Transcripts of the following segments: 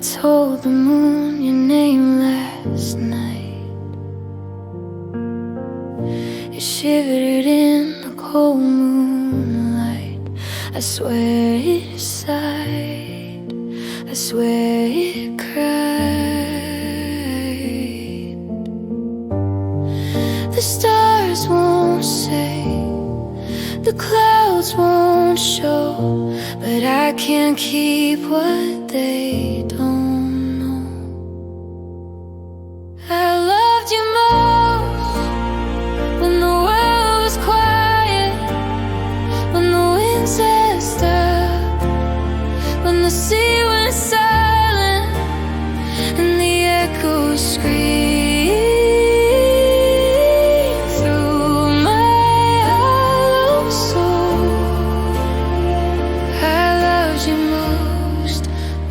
told the moon your name last night. You shivered in the cold moonlight. I swear it sighed, I swear it cried. The stars won't say, the clouds won't show, but I can't keep what they don't know. I loved you most when the world was quiet, when the wind said stop, when the sea went silent and the echoes screamed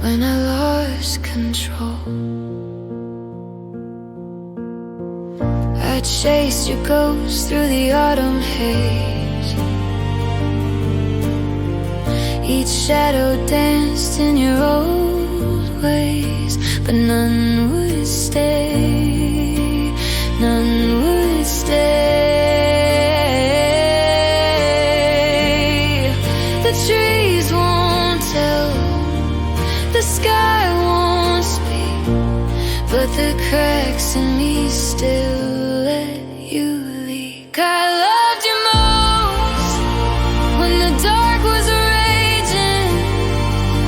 when I lost control. I chased your ghost through the autumn haze. Each shadow danced in your old ways, but none would stay, none would stay. The trees won't tell, the sky won't speak, but the cracks in me still let you leak. I loved you most when the dark was raging,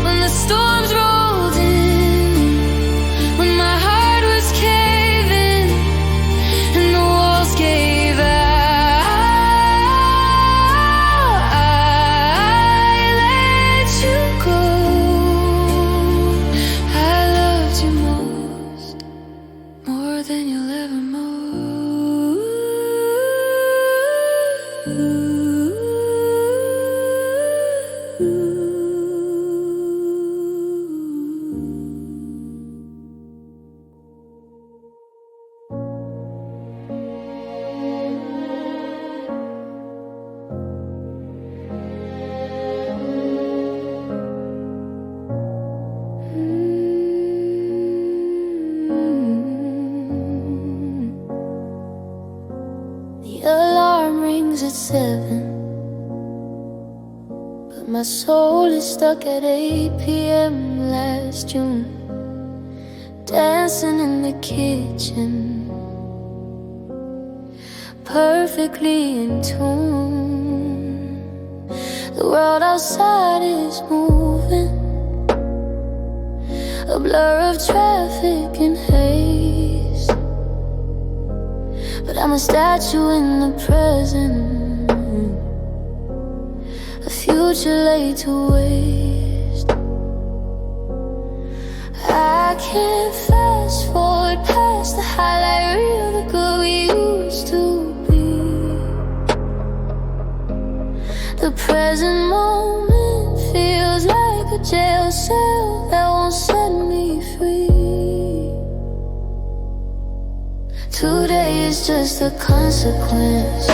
when the storms rolled in, when my heart was caving and the walls gave out. I let you go. More than you'll ever know. The alarm rings at 7, but my soul is stuck at 8 p.m. last June, dancing in the kitchen, perfectly in tune. The world outside is moving, a blur of traffic and haze, but I'm a statue in the present, a future laid to waste. I can't fast forward past the highlight reel, the girl we used to be. The present moment feels like a jail cell that won't set me free. Today is just a consequence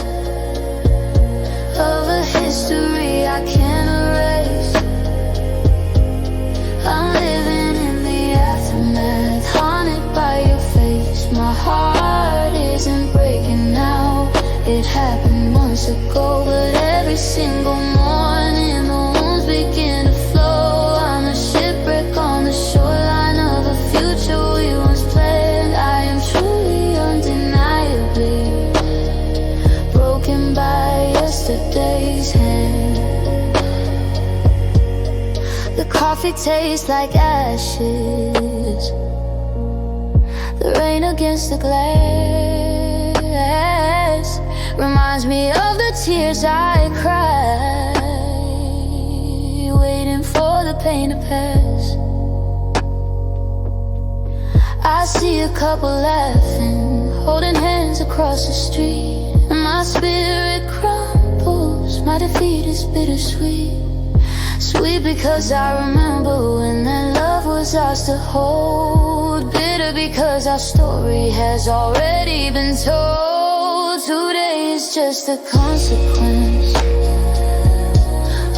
of a history I can't erase. I'm living in the aftermath, haunted by your face. My heart isn't breaking now, it happened months ago, but every single morning the wounds begin to flow. I'm a shipwreck on the shoreline of a future we once planned. I am truly undeniably broken by yesterday's hand. The coffee tastes like ashes, the rain against the glass reminds me of the tears I cried, waiting for the pain to pass. I see a couple laughing, holding hands across the street, and my spirit crumbles. My defeat is bittersweet, sweet because I remember when that love was ours to hold, bitter because our story has already been told. Today is just a consequence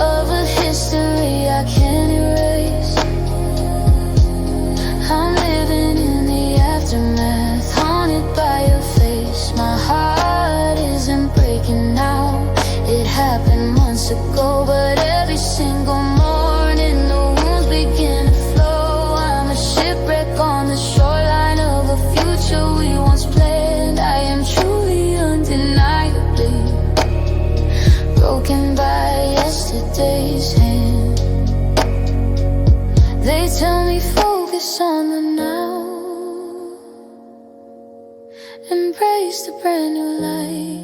of a history I can't erase. ago, but every single morning the wounds begin to flow. I'm a shipwreck on the shoreline of a future we once planned. I am truly undeniably broken by yesterday's hand. They tell me focus on the now, embrace the brand new light.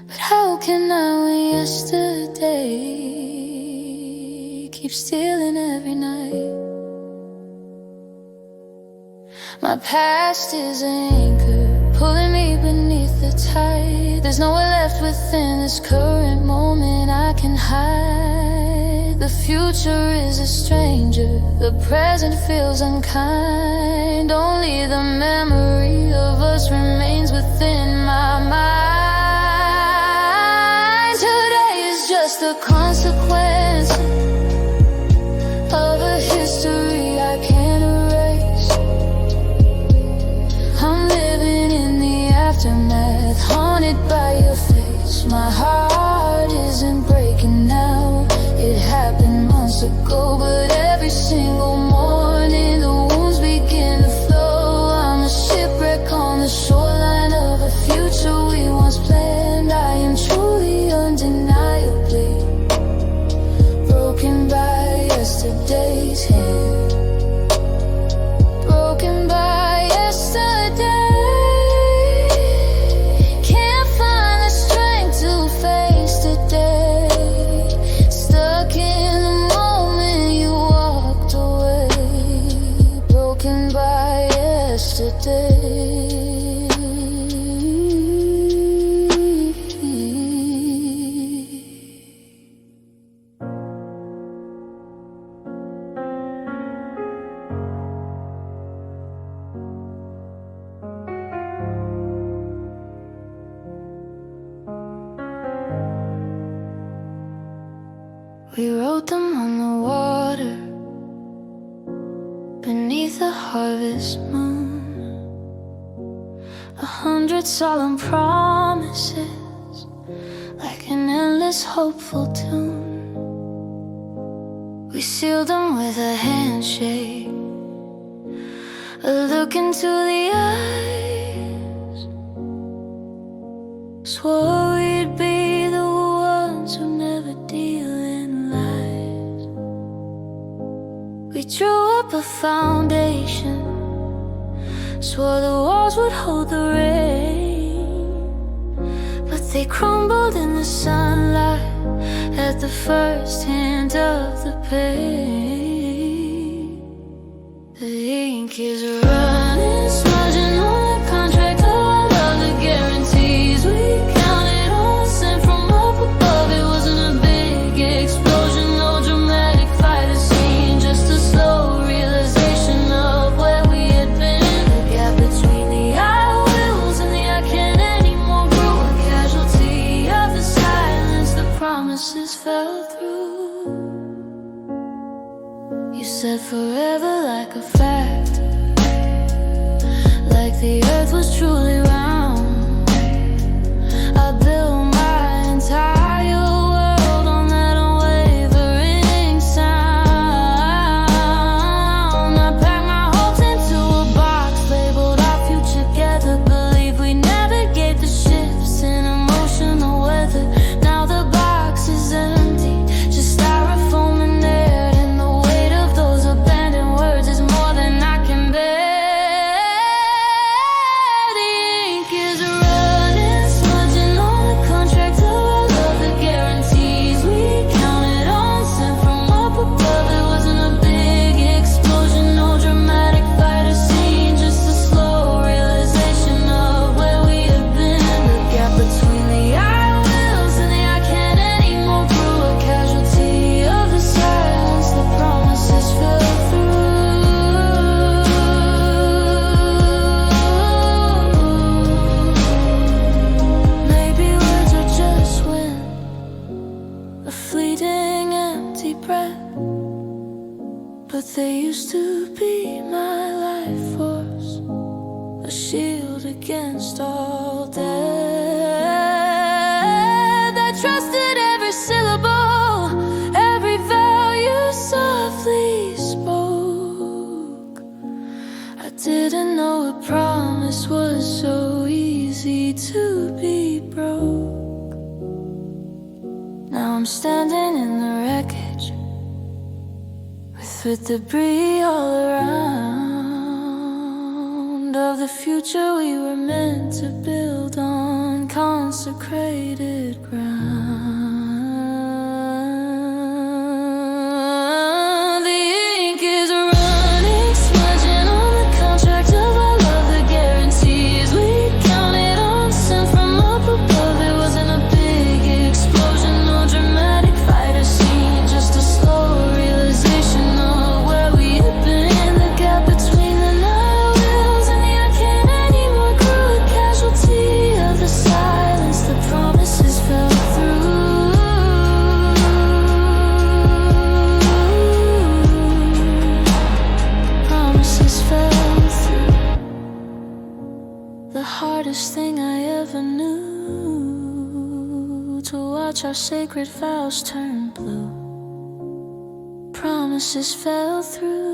But how can I when yesterday keeps stealing every night? My past is an anchor pulling me beneath the tide. There's nowhere left within this current moment I can hide. The future is a stranger, the present feels unkind. Only the memory of us remains within my mind. Today is just a consequence of a history I can't erase. I'm living in the aftermath, haunted by your face. My heart isn't breaking now, it happened months ago, but every single morning the wounds begin to flow. I'm a shipwreck on the shoreline of a future we once planned. I am truly undeniably broken by yesterday's hand. Broken by yesterday. Can't find the strength to face today. Stuck in the moment you walked away. Broken by yesterday. We wrote them on the water beneath the harvest moon. 100 solemn promises, like an endless hopeful tune. We sealed them with a handshake, a look into the eyes. Swore we'd be the ones who never deal in lies. We drew up a foundation, swore the walls would hold the rain, but they crumbled in the sunlight at the first hint of the pain. The ink is running, smudging on the contract of all of the guarantees we counted on, sent from up above. It wasn't a big explosion, no dramatic fight scene, just a slow realization of where we had been. The gap between the I wills and the I can't anymore grew, a casualty of the silence. The promises fell through. You said forever like a fact, like the earth was truly round. I built my entire world on that unwavering sound. I packed my hopes into a box, labeled our future together. Believe we navigate the shifts in emotional weather. Now the box is empty, just styrofoam in there, and the weight of those abandoned words is more than I can bear. The ink is running, smudging on the contract of all of the guarantees we counted on, sent from up above. It wasn't a big explosion, no dramatic fight or scene, just a slow realization of where we have been. The gap between the I wills and the I can't anymore grew, a casualty of the silence. The promises fell through. Maybe words are just wind, a fleeting empty breath, but they used to be my life force, a shield against all death. once was so easy to be broke. Now I'm standing in the wreckage with debris all around, of the future we were meant to build on consecrated ground. Thing I ever knew, to watch our sacred vows turn blue. Promises fell through.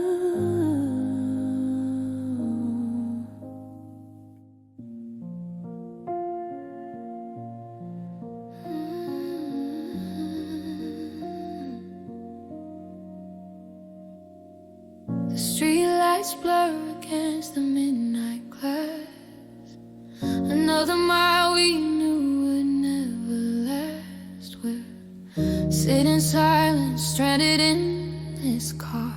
The streetlights blur against the midnight glass. Another mile we knew would never last. We're sitting silent, stranded in this car,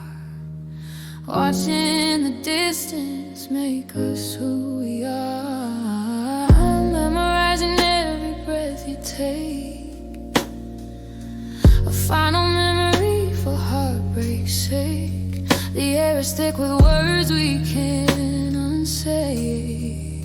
watching the distance make us who we are. Memorizing every breath you take, a final memory for heartbreak's sake. The air is thick with words we can't unsay,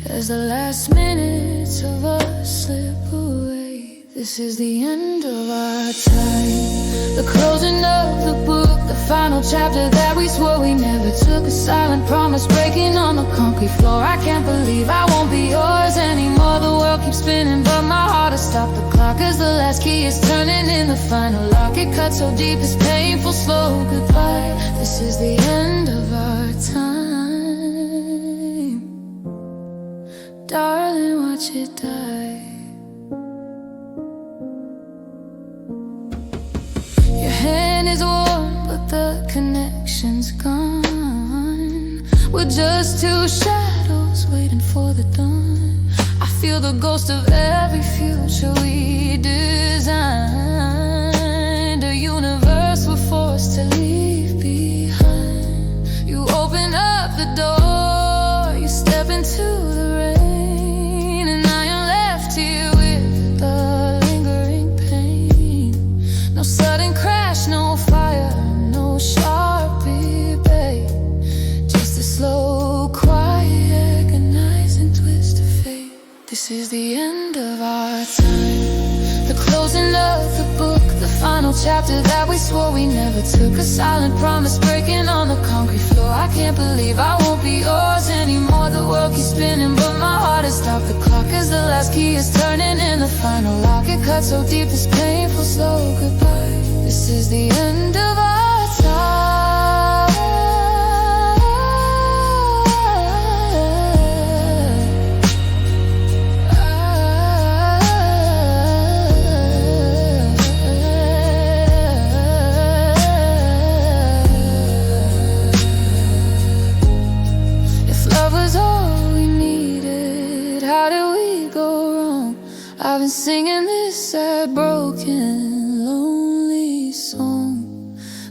as the last minutes of us slip away. This is the end of our time, the closing of the book, the final chapter that we swore we never took. A silent promise breaking on the concrete floor. I can't believe I won't be yours anymore. The world keeps spinning but my heart has stopped the clock, as the last key is turning in the final lock. It cuts so deep, it's painful, slow goodbye. This is the end of our time. Darling, watch it die. Your hand is warm, but the connection's gone. We're just two shadows waiting for the dawn. I feel the ghost of every future we designed, a universe we're forced to leave behind. You open up the door, you step into the rain, no fire, no Sharpie, babe. Just a slow, quiet, agonizing twist of fate. This is the end of our time, the closing of the book, the final chapter that we swore we never took. A silent promise breaking on the concrete floor. I can't believe I won't be yours anymore. The world keeps spinning but my heart has stopped the clock, as the last key is turning in the final lock. It cuts so deep, it's painful, slow goodbye. This is the end of our time. If love was all we needed, how did we go wrong? I've been singing this sad, broken, lonely song.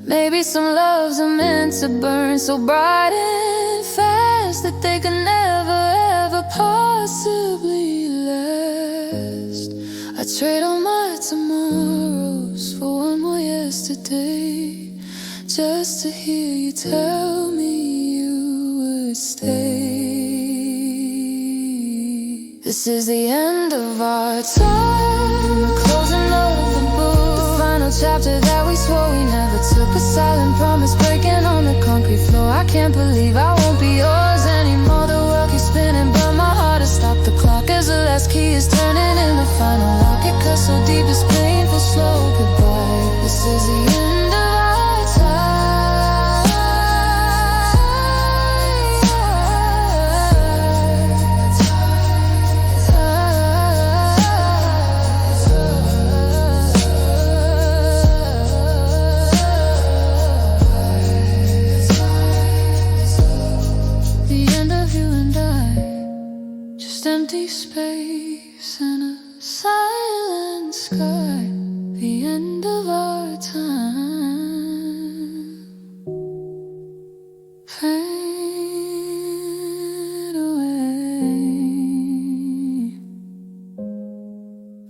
Maybe some loves are meant to burn so bright and fast that they can never ever possibly last. I trade all my tomorrows for one more yesterday, just to hear you tell me you would stay. This is the end of our time, the closing of the book, the final chapter that we swore we never took. A silent promise breaking on the concrete floor. I can't believe I won't be yours anymore. The world keeps spinning but my heart has stopped the clock, as the last key is turning in the final lock. It cuts so deep, it's painful, slow goodbye. This is the end of our time. Just empty space and a silent sky. The end of our time. Fade away.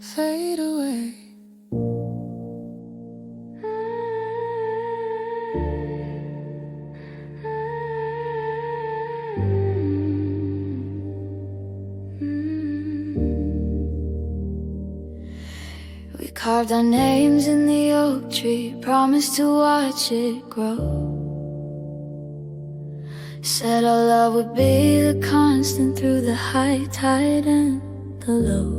Fade away. We carved our names in the oak tree, promised to watch it grow. Said our love would be the constant through the high tide and the low.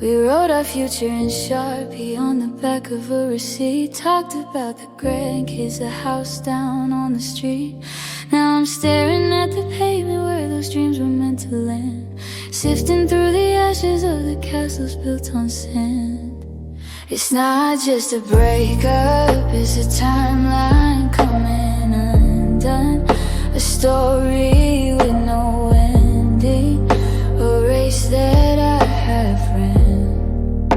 We wrote our future in Sharpie on the back of a receipt. Talked about the grandkids, a house down on the street. Now I'm staring at the pavement where those dreams were meant to land, sifting through the ashes of the castles built on sand. It's not just a breakup, it's a timeline coming undone. A story with no ending, a race that I have ran.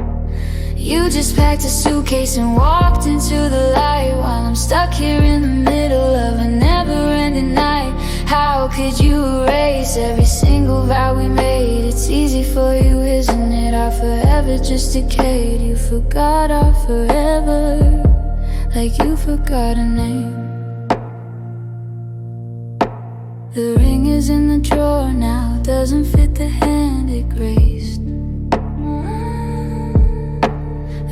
You just packed a suitcase and walked into the light, while I'm stuck here in the middle of a never-ending night. How could you erase every single vow we made? It's easy for you, isn't it? Our forever just decayed. You forgot our forever, like you forgot a name. The ring is in the drawer now, doesn't fit the hand it graced.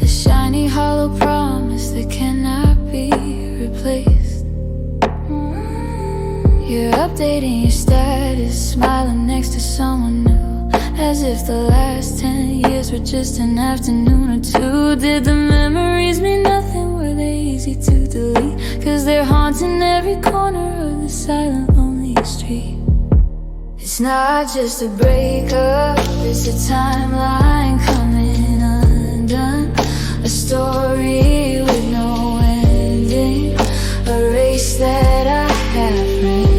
A shiny hollow promise that cannot be replaced. You're updating your status, smiling next to someone new, as if the last 10 years were just an afternoon or two. Did the memories mean nothing? Were they easy to delete? 'Cause they're haunting every corner of the silent, lonely street. It's not just a breakup, it's a timeline coming undone. A story with no ending, a race that I have ran.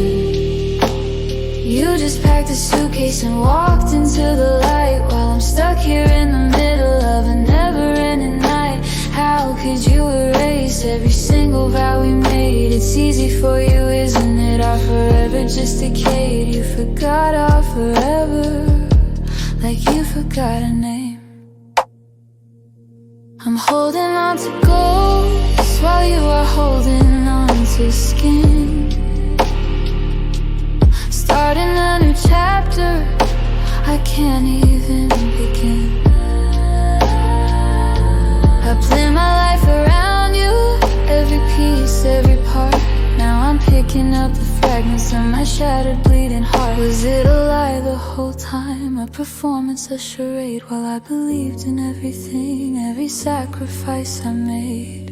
You just packed a suitcase and walked into the light, while I'm stuck here in the middle of a never-ending night. How could you erase every single vow we made? It's easy for you, isn't it? Our forever just decayed. You forgot our forever, like you forgot a name. I'm holding on to ghosts while you are holding on to skin. Starting a new chapter, I can't even begin. I plan my life around you, every piece, every part. Now I'm picking up the fragments of my shattered, bleeding heart. Was it a lie the whole time? A performance, a charade, while I believed in everything, every sacrifice I made.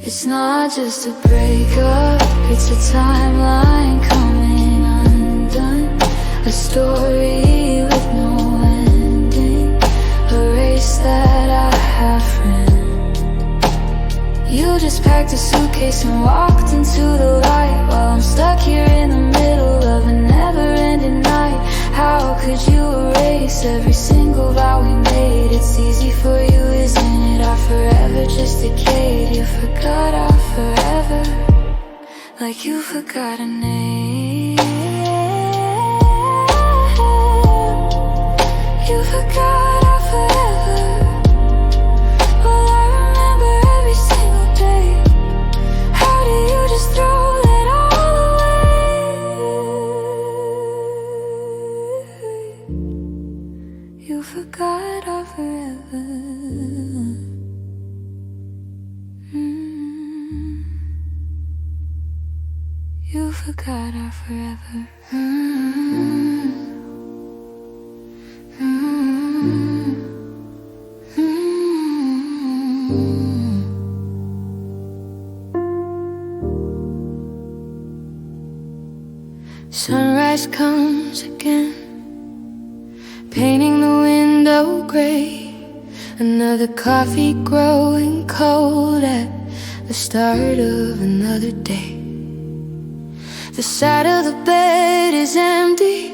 It's not just a breakup, it's a timeline coming undone. A story with no ending, a race that I have ran. You just packed a suitcase and walked into the light, while I'm stuck here in the middle of a never-ending night. How could you erase every single vow we made? It's easy for you, isn't it? Our forever just decayed. You forgot our forever, like you forgot a name. You forgot our forever. Well, I remember every single day. How do you just throw that all away? You forgot our forever. You forgot our forever. Sunrise comes again, painting the window gray. Another coffee growing cold at the start of another day. The side of the bed is empty,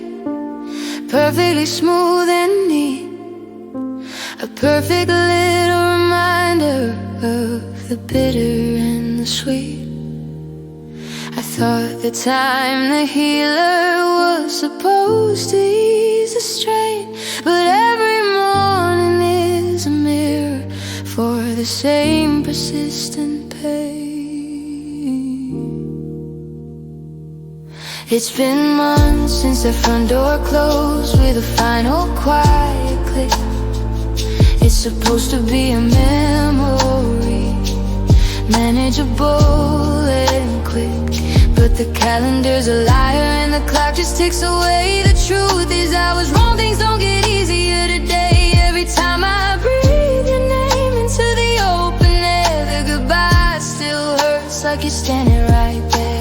perfectly smooth and neat, a perfect little reminder of the bitter and the sweet. I thought the time the healer was supposed to ease the strain, but every morning is a mirror for the same persistent pain. It's been months since the front door closed with a final quiet click. It's supposed to be a memory, manageable and quick, but the calendar's a liar and the clock just ticks away. The truth is I was wrong, things don't get easier today. Every time I breathe your name into the open air, the goodbye still hurts like you're standing right there.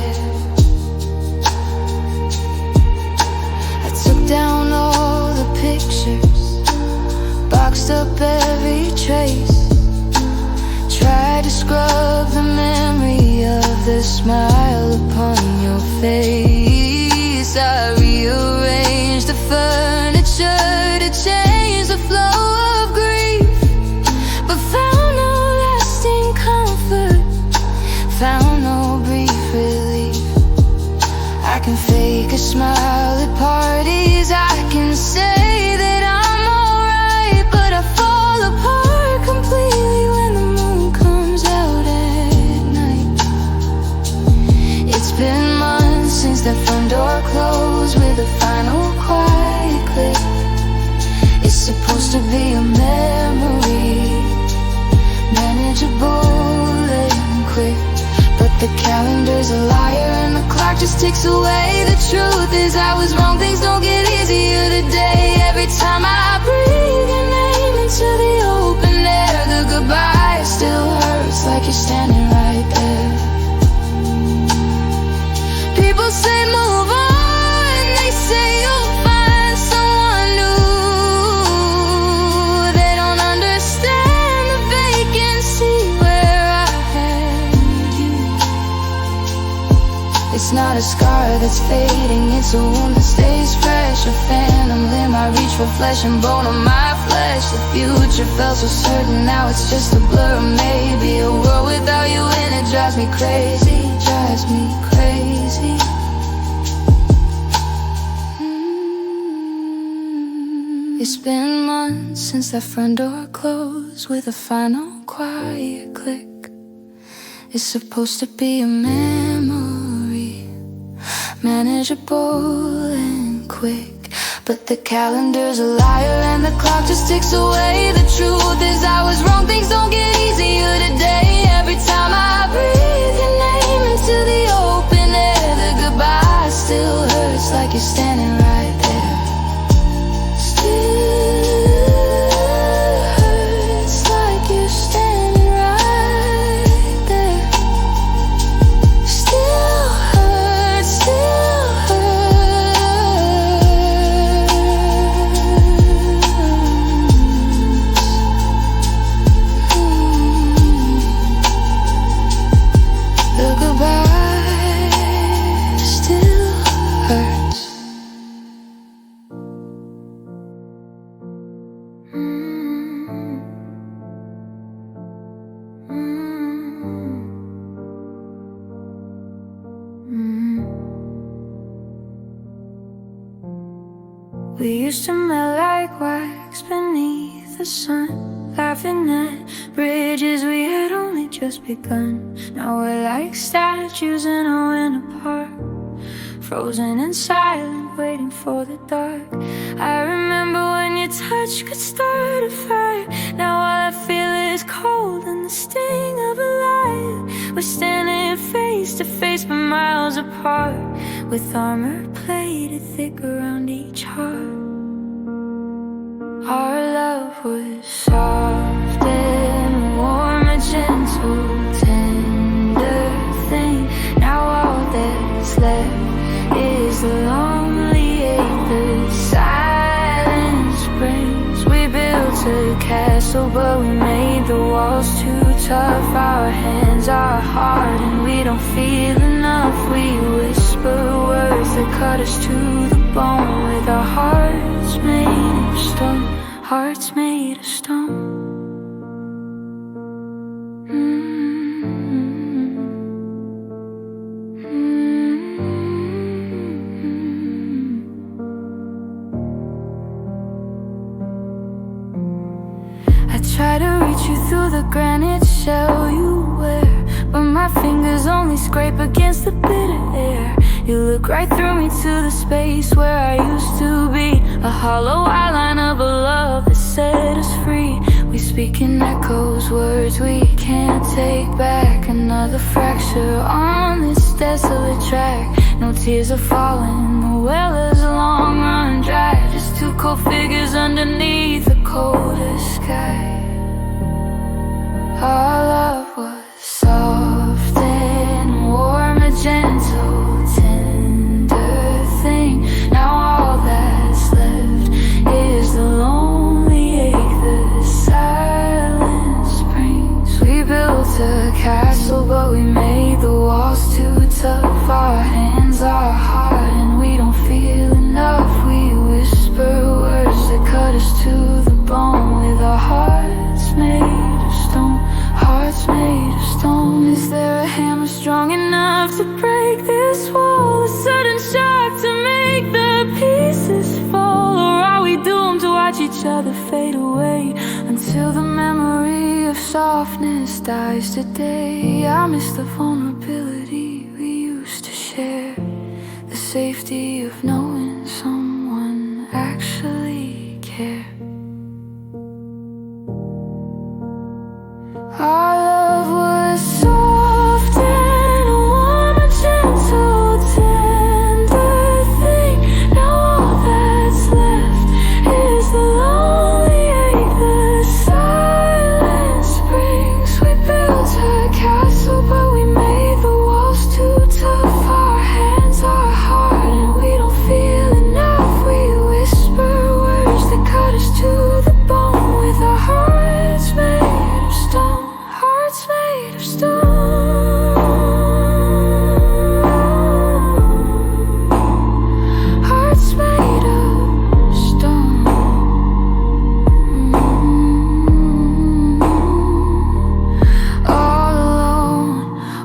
I took down all the pictures, boxed up every trace, tried to scrub the memory of the smile upon your face. I rearranged the furniture to change the flow of grief, but found no lasting comfort, found no brief relief. I can fake a smile at parties, I can say that I'm alright, but I fall apart completely when the moon comes out at night. It's been months since the front door closed with a final quiet click. It's supposed to be a memory, manageable and quick, but the calendar's a liar and the clock just ticks away. The truth is I was wrong, things don't get easier today. Every time I breathe your name into the open air, the goodbye still hurts like you're standing right there. People say move on, they say you'll find someone new. They don't understand the vacancy where I had you. It's not a scar that's fading, it's a wound that stays fresh. A phantom limb, I reach for flesh and bone of my flesh. The future felt so certain, now it's just a blur. Maybe a world without you in it drives me crazy, drives me crazy. It's been months since that front door closed with a final quiet click. It's supposed to be a memory, manageable and quick, but the calendar's a liar and the clock just ticks away. The truth is I was wrong, things don't get easier today. Every time I breathe your name into the open air, the goodbye still hurts like you're standing right there. We used to melt like wax beneath the sun, laughing at bridges we had only just begun. Now we're like statues in a winter park, frozen and silent, waiting for the dark. I remember when your touch could start a fire. Now all I feel is cold and the sting of a lie. We're standing face to face but miles apart, with armor plated thick around each heart. Our love was soft and warm, a gentle, tender thing. Now all that's left is the lonely ache the silence brings. We built a castle but we made the walls too tough. Our hands are hard and we don't feel enough. We whisper words that cut us to the bone, with our hearts made of stone, hearts made of stone. Try to reach you through the granite shell you wear, but my fingers only scrape against the bitter air. You look right through me to the space where I used to be, a hollow outline of a love that set us free. We speak in echoes, words we can't take back. Another fracture on this desolate track. No tears are falling, the well is long run dry. Just two cold figures underneath the coldest sky. Our love was soft and warm, a gentle, tender thing. Now all that's left is the lonely ache the silence brings. We built a castle, but we made the walls too tough. Our hands are hard and we don't feel enough. We whisper words that cut us to the bone, with our hearts made of stone, hearts made of stone. Is there a hammer strong enough to break this wall? A sudden shock to make the pieces fall? Or are we doomed to watch each other fade away until the memory of softness dies today? I miss the vulnerability we used to share, the safety of knowing someone actually cared. Our love was soft and warm, a gentle, tender thing. Now all that's left is the lonely ache the silence brings. We built a castle, but we made the walls too tough. Our hands are hard and we don't feel enough. We whisper words that cut us to the bone, with our hearts made of stone, hearts made of stone, hearts made of stone.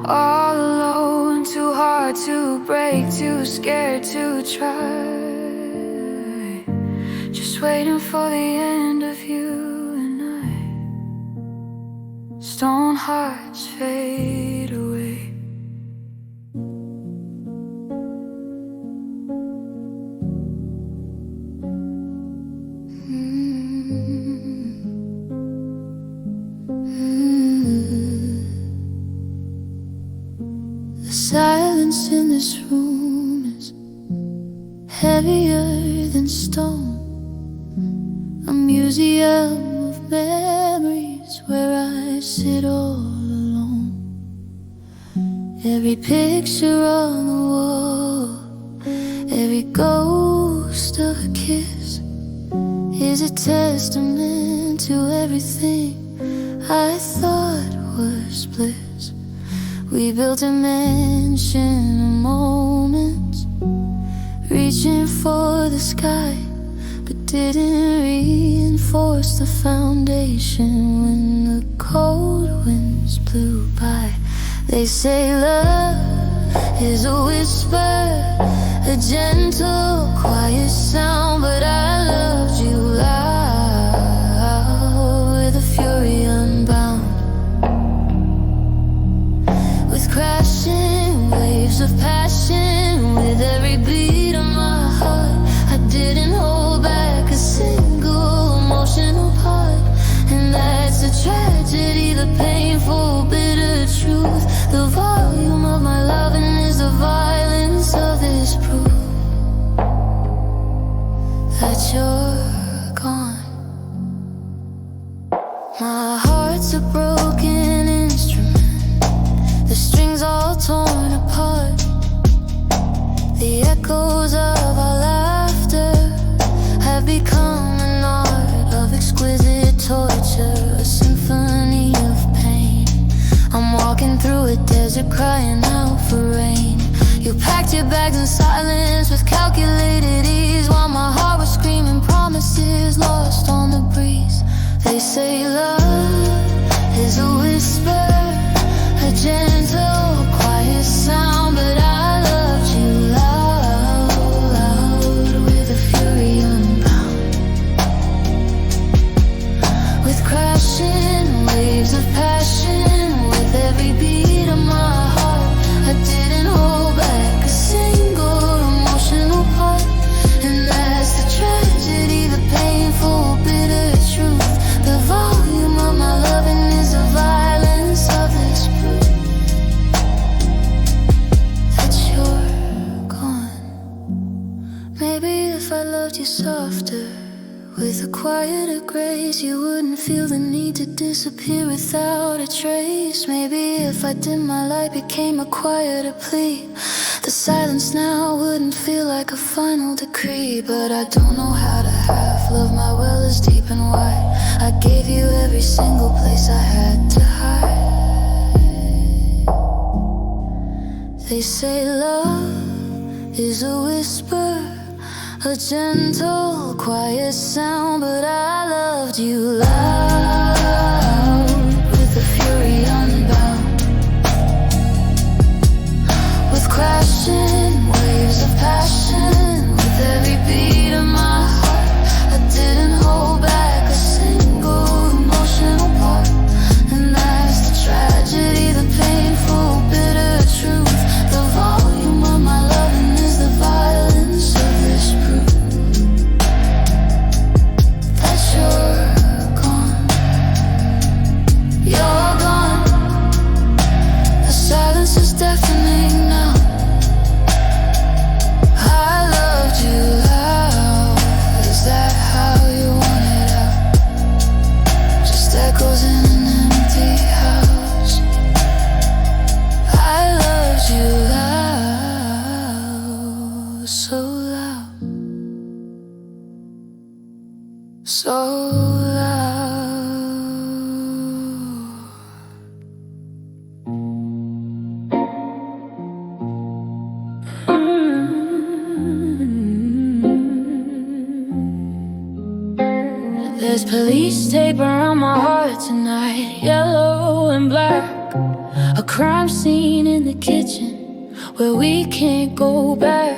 All alone, too hard to break, too scared to try. Just waiting for the end of you and I. Stone hearts fade away. The silence in this room is heavier than stone, a museum of memories where I sit all alone. Every picture on the wall, every ghost of a kiss, is a testament to everything I thought was bliss. We built a mansion of moments, reaching for the sky, but didn't reinforce the foundation when the cold winds blew by. They say love is a whisper, a gentle, quiet sound, but I loved you loud, with a fury unbound, with crashing waves of passion, with every beat of my heart. I didn't hold back a single emotional part, and that's the tragedy, the painful, bitter truth. The volume of my loving is the violence of this proof that you're gone. My heart's a broken instrument, the strings all torn apart. The echoes of our laughter have become an art of exquisite torture, a symphony of pain. I'm walking through a desert crying out for rain. You packed packed your bags in silence with calculated ease, while my heart was screaming promises lost on the breeze. They say love is a whisper, a gentle, quiet sound, but I loved you loud, loud, with a fury unbound, with crashing waves of passion, with every beat of my heart. I didn't hold back a single emotional part, and that's the tragedy, the painful, bitter truth. The volume of my loving is the violence of this proof that you're gone. Maybe if I loved you softer, with a quieter grace, you wouldn't feel the need to disappear without a trace. Maybe if I dim my light, became a quieter plea, the silence now wouldn't feel like a final decree. But I don't know how to have love. My well is deep and wide. I gave you every single place I had to hide. They say love is a whisper, a gentle, quiet sound, but I loved you loud, with a fury unbound, with crashing waves of passion, with every beat of my heart. I didn't hold back a single emotional part, and that's the tragedy, the painful, bitter truth. The volume of my loving is the violence of this proof that you're gone. You're gone. The silence is deafening now. I loved you loud. Is that how you want it out? Just echoes in an empty house. I loved you loud, so loud, so loud. There's police tape around my heart tonight, yellow and black. A crime scene in the kitchen where we can't go back.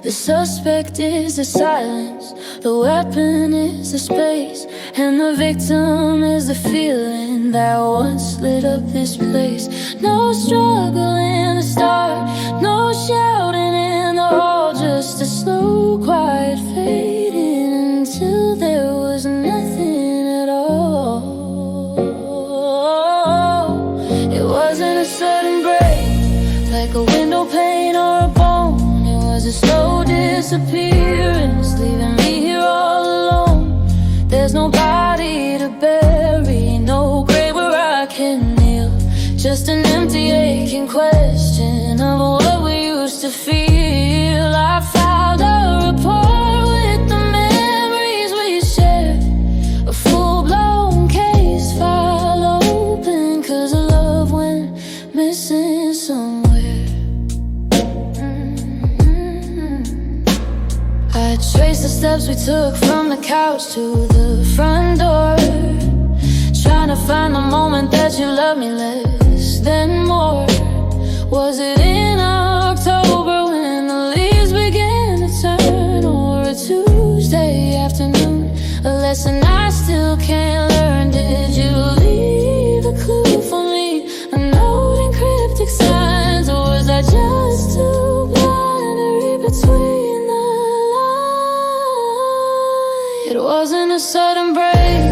The suspect is the silence, the weapon is the space, and the victim is the feeling that once lit up this place. No struggle in the start, no shouting in the hall, just a slow, quiet fading until there was nothing at all. It wasn't a sudden break, like a window pane or a bone. It was a slow disappearance, leaving me here all alone. There's no body to bury, no grave where I can kneel, just an empty aching question of what we used to feel. I filed a report with the memories we shared, a full-blown case file open, 'cause love went missing somewhere. I traced the steps we took from the couch to the front door, trying to find the moment that you loved me less than more. Was it in October when the leaves began to turn, or a Tuesday afternoon, a lesson I still can't learn? Did you leave a clue for me, a note in cryptic signs, or was I just too blind to read between the lines? It wasn't a sudden break,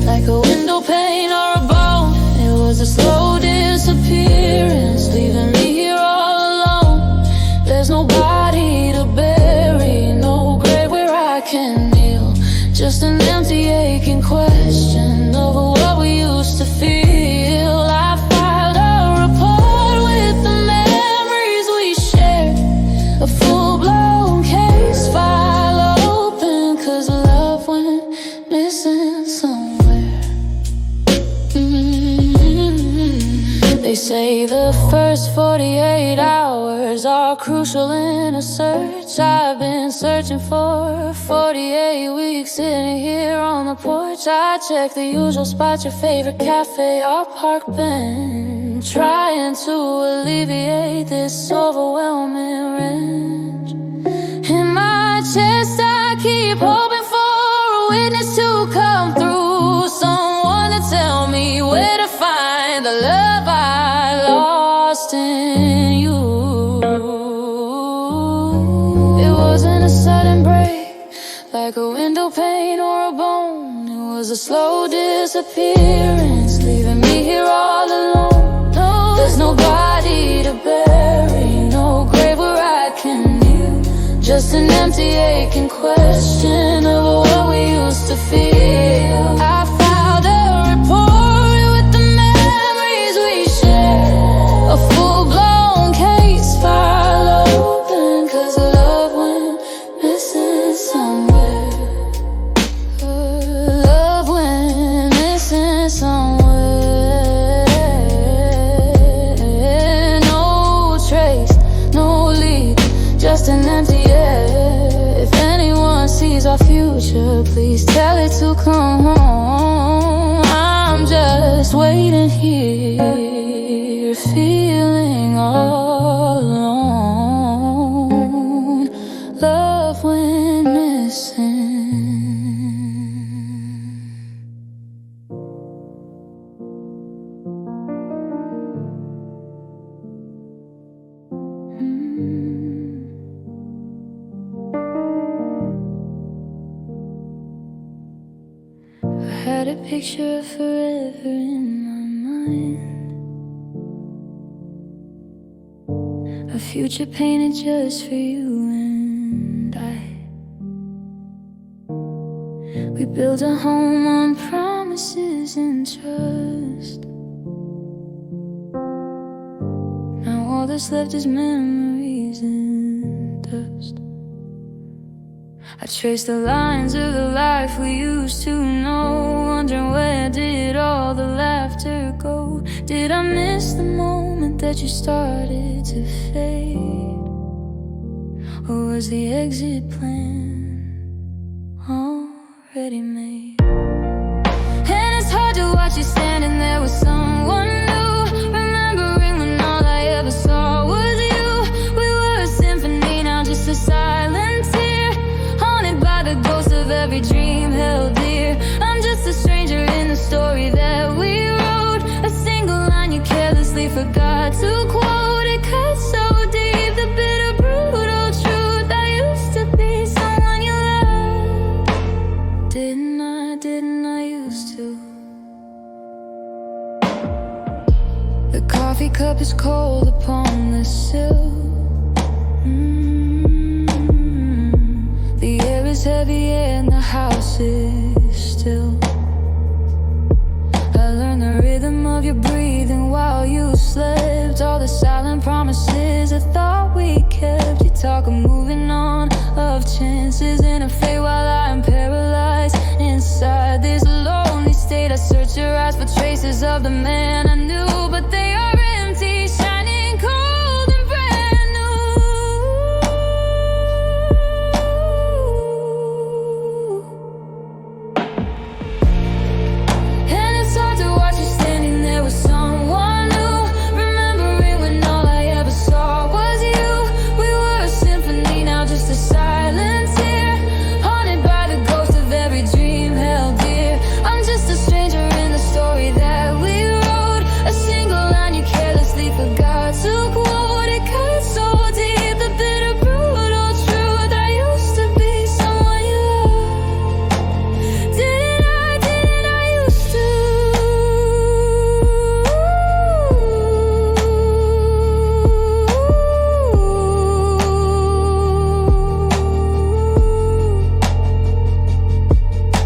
like a window pane or a bone. It was a slow disappearance, leaving me here all alone. There's no body to bury, no grave where I can kneel, just an empty aching question of what we used to feel. I filed a report with the memories we shared, a full-blown case file open, 'cause love went missing hours are crucial in a search. I've been searching for 48 weeks, sitting here on the porch. I check the usual spots, your favorite cafe or park bench, trying to alleviate this overwhelming wrench. In my chest I keep hoping for a witness to come through, someone to tell me where to find the love I lost in you. It wasn't a sudden break, like a window pane or a bone. It was a slow disappearance, leaving me here all alone. No, there's no body to bury, no grave where I can kneel, just an empty aching question of what we used to feel. I filed a report with the memories we shared, a full-blown case file open, 'cause love went missing somewhere. Love went missing somewhere. No trace, no lead, just an empty air. If anyone sees our future, please tell it to come home. I'm just waiting here, feeling all alone. Love went missing. I had a picture of forever in my mind, a future painted just for you and I. We built a home on promises and trust. Now all that's left is memories and dust. I trace the lines of the life we used to know, wondering where did all the laughter go? Did I miss the moment that you started to fade? Or was the exit plan already made? And it's hard to watch you standing there with someone new, remembering when all I ever saw was you. We were a symphony, now just a silent tear, haunted by the ghost of every dream held dear. I'm just a stranger in the story that we wrote, a single line you carelessly forgot to quote. It cuts so deep, the bitter, brutal truth. I used to be someone you loved. Didn't I used to? The coffee cup is cold upon the sill. The air is heavy and the house is still. I learned the rhythm of your breathing while you slept, all the silent promises I thought we kept. You talk of moving on, of chances in a fate, while I'm paralyzed inside this lonely state. I search your eyes for traces of the man I knew, but they are empty, shining cold and brand new. And it's hard to watch you standing there with someone new, remembering when all I ever saw was you. We were a symphony, now just a silent tear, haunted by the ghost of every dream held dear. I'm just a stranger in the story that we wrote, a single line you carelessly forgot to quote. It cuts so deep, the bitter, brutal truth. I used to be someone you loved. Didn't I used to?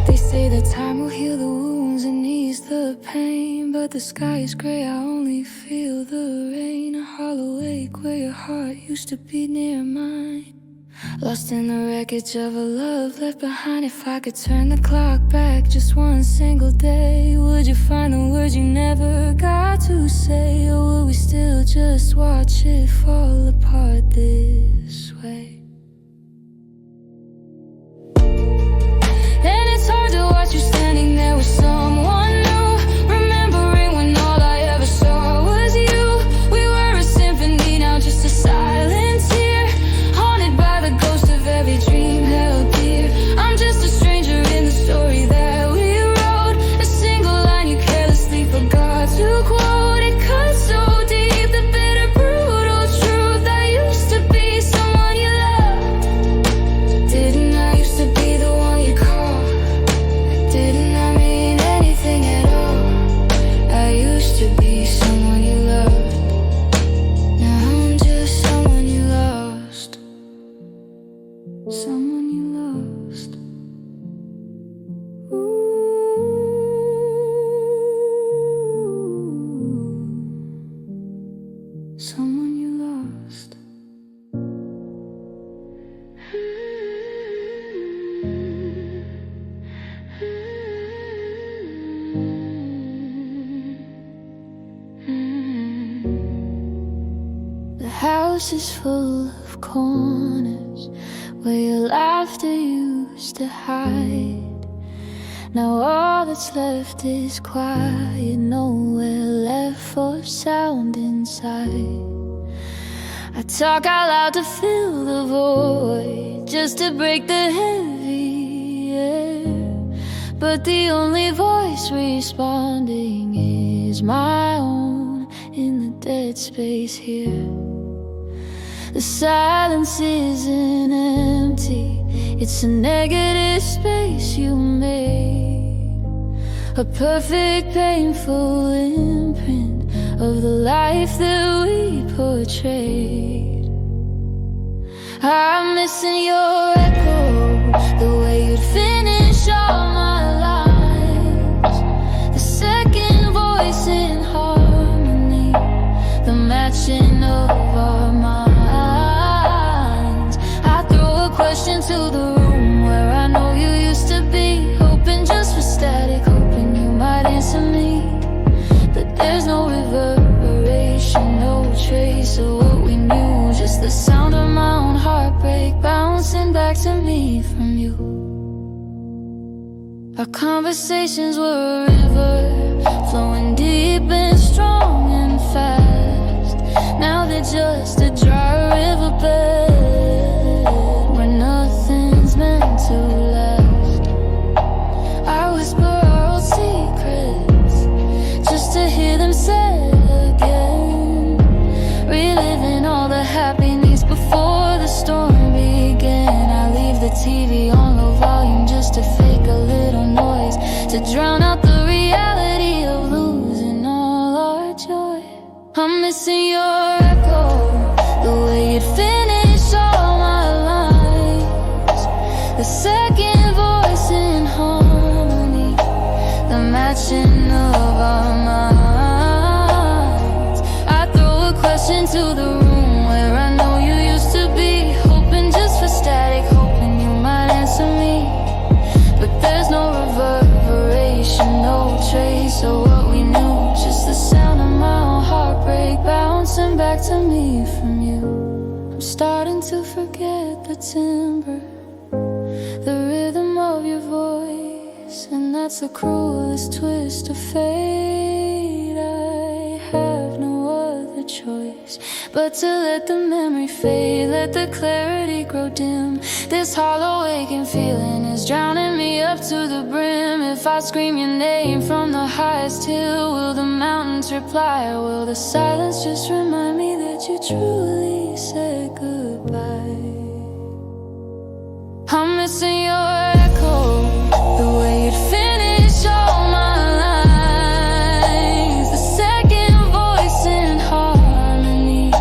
They say that time will heal the wounds and ease the pain, but the sky is gray, I only feel the rain. A hollow ache where your heart used to be near mine, lost in the wreckage of a love left behind. If I could turn the clock back just one single day, would you find the words you never got to say? Or will we still just watch it fall apart house is full of corners where your laughter used to hide. Now all that's left is quiet, nowhere left for sound inside. I talk out loud to fill the void, just to break the heavy air. But the only voice responding is my own in the dead space here. The silence isn't empty, it's a negative space you made. A perfect, painful imprint of the life that we portrayed. I'm missing your echo, the way you'd finish all my lines. The second voice in harmony, the matching of our minds. I throw a question to the room where I know you used to be, hoping just for static, hoping you might answer me. But there's no reverberation, no trace of what we knew, just the sound of my own heartbreak bouncing back to me from you. Our conversations were a river, flowing deep and strong and fast. Now they're just a dry riverbed where nothing's meant to last. I whisper our old secrets just to hear them said again, reliving all the happenings before the storm began. I leave the TV on low volume just to fake a little noise, to drown out the reality of losing all our joy. I'm missing your echo, the way you'd finish all my lines. The second voice in harmony, the matching of our minds. I throw a question to the room where I know you used to be, hoping just for static, hoping you might answer me. But there's no reverberation, no trace of what we knew, just the sound of my own heartbreak bouncing back to me from you. I'm starting to forget the timbre, the rhythm of your voice, and that's the cruelest twist of fate. I have no other choice but to let the memory fade, let the clarity grow dim. This hollow aching feeling is drowning me up to the brim. If I scream your name from the highest hill, will the mountains reply, or will the silence just remind me that you truly said goodbye? I'm missing your echo, the way you'd finish all my lines. The second voice in harmony,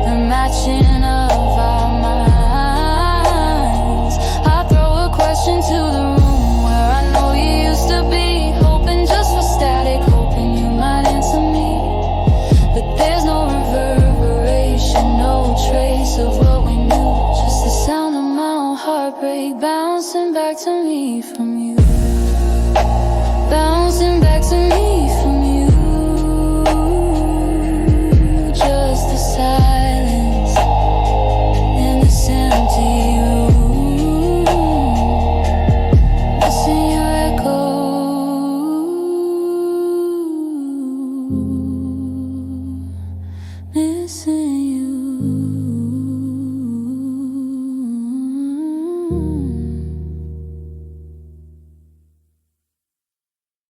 the matching of our minds. I throw a question to the room where I know you used to be, hoping just for static, hoping you might answer me. But there's no reverberation, no trace of what we knew, just the sound of my own heartbreak bouncing back to me from you, bouncing back to me.